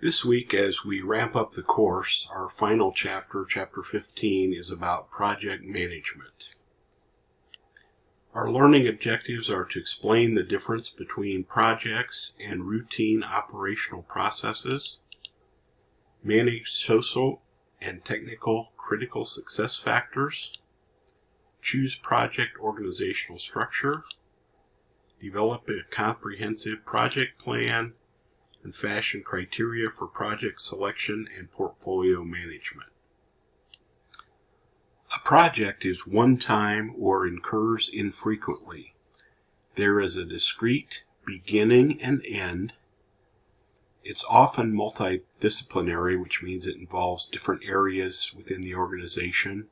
This week, as we wrap up the course, our final chapter, Chapter 15, is about project management. Our learning objectives are to explain the difference between projects and routine operational processes, manage social and technical critical success factors, choose project organizational structure, develop a comprehensive project plan, and fashion criteria for project selection and portfolio management. A project is one-time or incurs infrequently. There is a discrete beginning and end. It's often multidisciplinary, which means it involves different areas within the organization.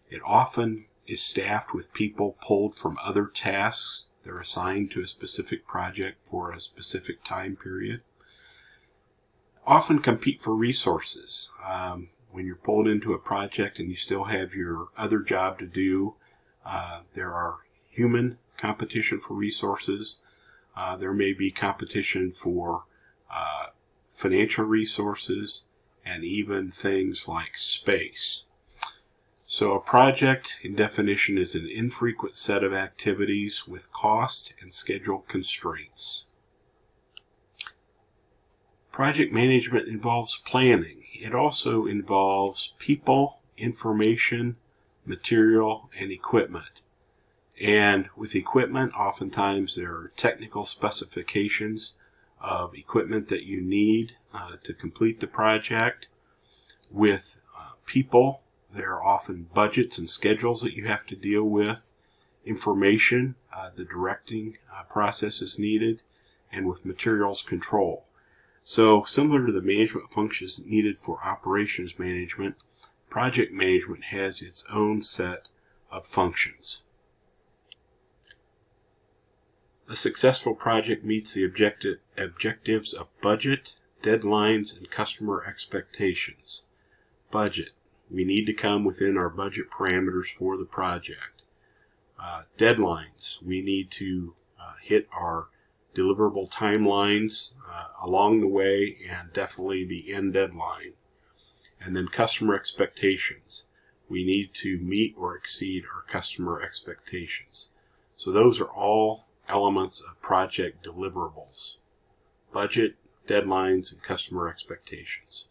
It often is staffed with people pulled from other tasks. They're assigned to a specific project for a specific time period. Often compete for resources. When you're pulled into a project and you still have your other job to do, there are human competition for resources. There may be competition for financial resources and even things like space. So a project, in definition, is an infrequent set of activities with cost and schedule constraints. Project management involves planning. It also involves people, information, material, and equipment. And with equipment, oftentimes there are technical specifications of equipment that you need to complete the project. With people, there are often budgets and schedules that you have to deal with. Information, the directing process is needed. And with materials, control. So, similar to the management functions needed for operations management, project management has its own set of functions. A successful project meets the objectives of budget, deadlines, and customer expectations. Budget. We need to come within our budget parameters for the project. Deadlines. We need to hit our deliverable timelines along the way and definitely the end deadline. And then customer expectations. We need to meet or exceed our customer expectations. So those are all elements of project deliverables. Budget, deadlines, and customer expectations.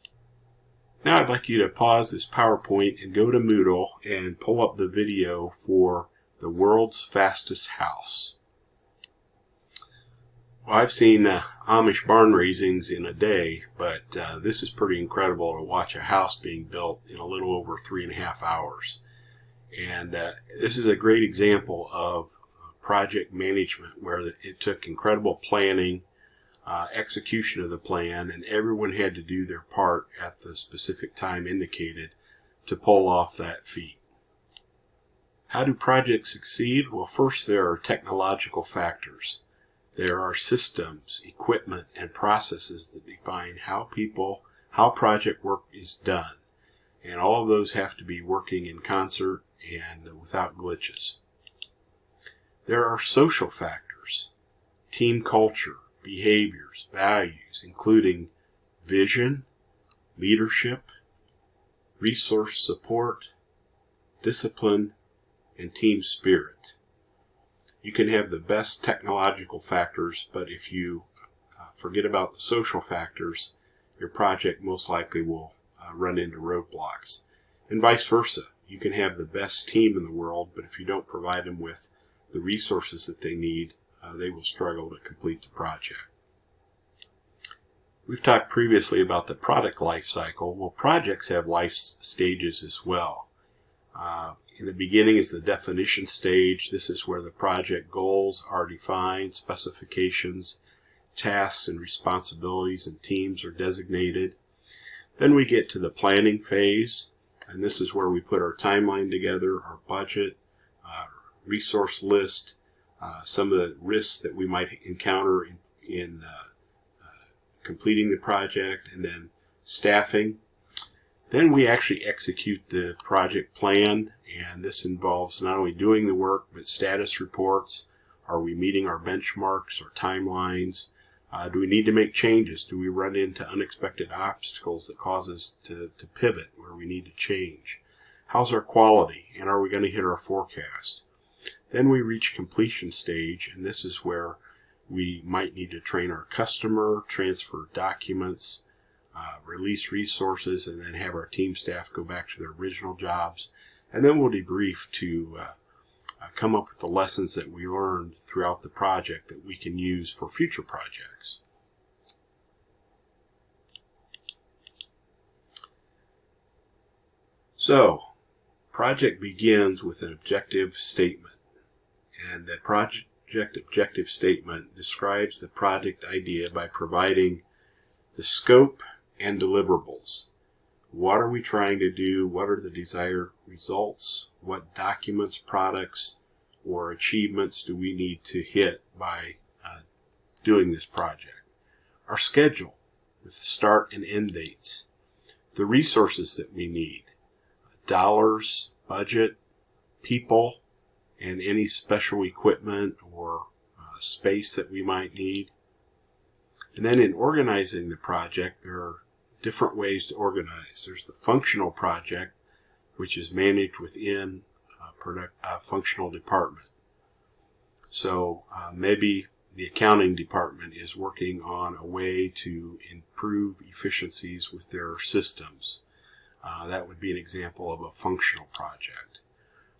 Now I'd like you to pause this PowerPoint and go to Moodle and pull up the video for the world's fastest house. Well, I've seen Amish barn raisings in a day, but this is pretty incredible to watch a house being built in a little over 3.5 hours. And this is a great example of project management where it took incredible planning, execution of the plan, and everyone had to do their part at the specific time indicated to pull off that feat. How do projects succeed? Well, first there are technological factors. There are systems, equipment, and processes that define how project work is done. And all of those have to be working in concert and without glitches. There are social factors, team culture, behaviors, values, including vision, leadership, resource support, discipline, and team spirit. You can have the best technological factors, but if you forget about the social factors, your project most likely will run into roadblocks. And vice versa. You can have the best team in the world, but if you don't provide them with the resources that they need, they will struggle to complete the project. We've talked previously about the product life cycle. Well, projects have life stages as well. In the beginning is the definition stage. This is where the project goals are defined, specifications, tasks and responsibilities and teams are designated. Then we get to the planning phase, and this is where we put our timeline together, our budget, resource list, some of the risks that we might encounter in completing the project, and then staffing. Then we actually execute the project plan, and this involves not only doing the work, but status reports. Are we meeting our benchmarks or timelines? Do we need to make changes? Do we run into unexpected obstacles that cause us to pivot where we need to change? How's our quality, and are we going to hit our forecast? Then we reach completion stage, and this is where we might need to train our customer, transfer documents, release resources, and then have our team staff go back to their original jobs. And then we'll debrief to come up with the lessons that we learned throughout the project that we can use for future projects. So, project begins with an objective statement, and the project objective statement describes the project idea by providing the scope and deliverables. What are we trying to do? What are the desired results? What documents, products, or achievements do we need to hit by doing this project? Our schedule with start and end dates. The resources that we need. Dollars, budget, people, and any special equipment or space that we might need. And then in organizing the project, there are different ways to organize. There's the functional project, which is managed within a functional department. So maybe the accounting department is working on a way to improve efficiencies with their systems. That would be an example of a functional project.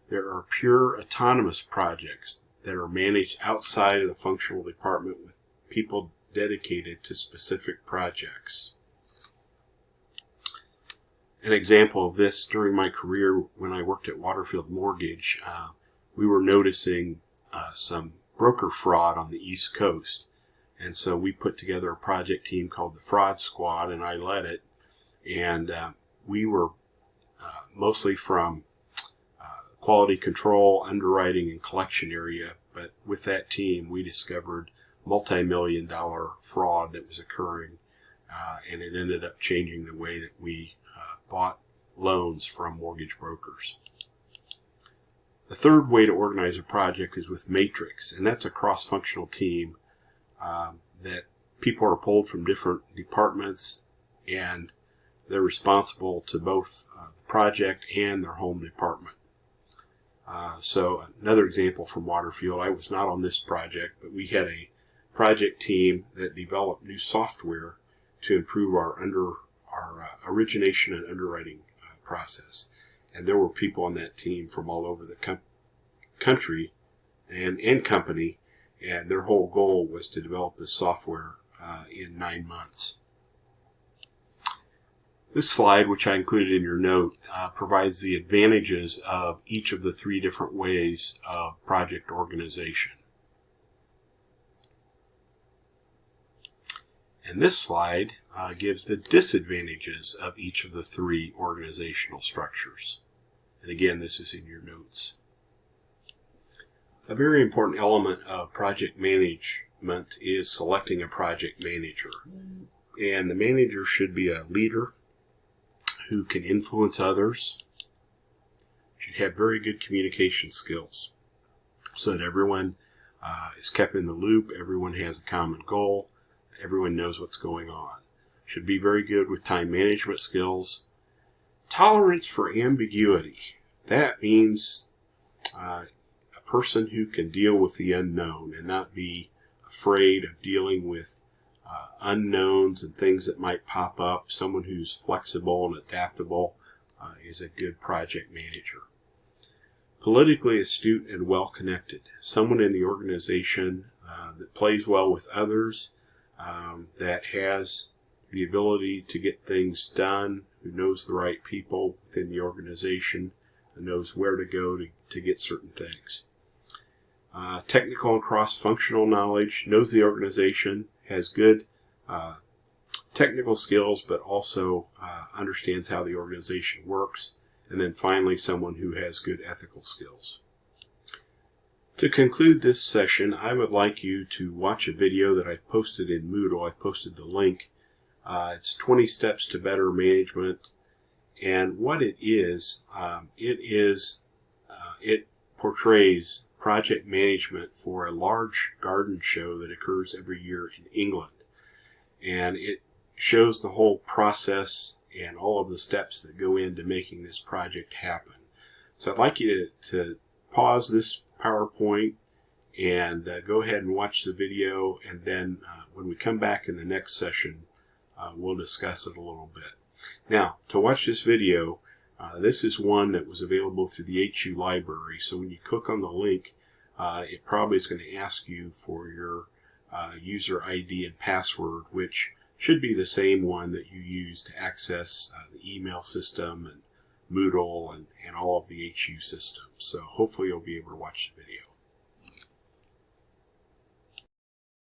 There are pure autonomous projects that are managed outside of the functional department with people dedicated to specific projects. An example of this during my career when I worked at Waterfield Mortgage, we were noticing some broker fraud on the East Coast. And so we put together a project team called the Fraud Squad, and I led it. And we were mostly from quality control, underwriting, and collection area. But with that team, we discovered multi-million-dollar fraud that was occurring, and it ended up changing the way that we bought loans from mortgage brokers. The third way to organize a project is with matrix, and that's a cross-functional team that people are pulled from different departments, and they're responsible to both the project and their home department. So another example from Waterfield, I was not on this project, but we had a project team that developed new software to improve our origination and underwriting process. And there were people on that team from all over the country and company, and their whole goal was to develop this software in 9 months. This slide, which I included in your note, provides the advantages of each of the 3 different ways of project organization. And this slide gives the disadvantages of each of the 3 organizational structures. And again, this is in your notes. A very important element of project management is selecting a project manager. And the manager should be a leader who can influence others, should have very good communication skills so that everyone is kept in the loop, everyone has a common goal, everyone knows what's going on. Should be very good with time management skills. Tolerance for ambiguity. That means a person who can deal with the unknown and not be afraid of dealing with unknowns and things that might pop up. Someone who's flexible and adaptable is a good project manager. Politically astute and well-connected. Someone in the organization that plays well with others, that has the ability to get things done, who knows the right people within the organization, and knows where to go to get certain things. Technical and cross-functional knowledge, knows the organization, has good technical skills, but also understands how the organization works. And then finally, someone who has good ethical skills. To conclude this session, I would like you to watch a video that I've posted in Moodle. I've posted the link. It's 20 Steps to Better Management. And what it is, it portrays project management for a large garden show that occurs every year in England. and it shows the whole process and all of the steps that go into making this project happen. So I'd like you to pause this PowerPoint and go ahead and watch the video, and then when we come back in the next session, we'll discuss it a little bit. Now, to watch this video, this is one that was available through the HU library, so when you click on the link, it probably is going to ask you for your user ID and password, which should be the same one that you use to access the email system and Moodle and all of the HU systems. So hopefully you'll be able to watch the video.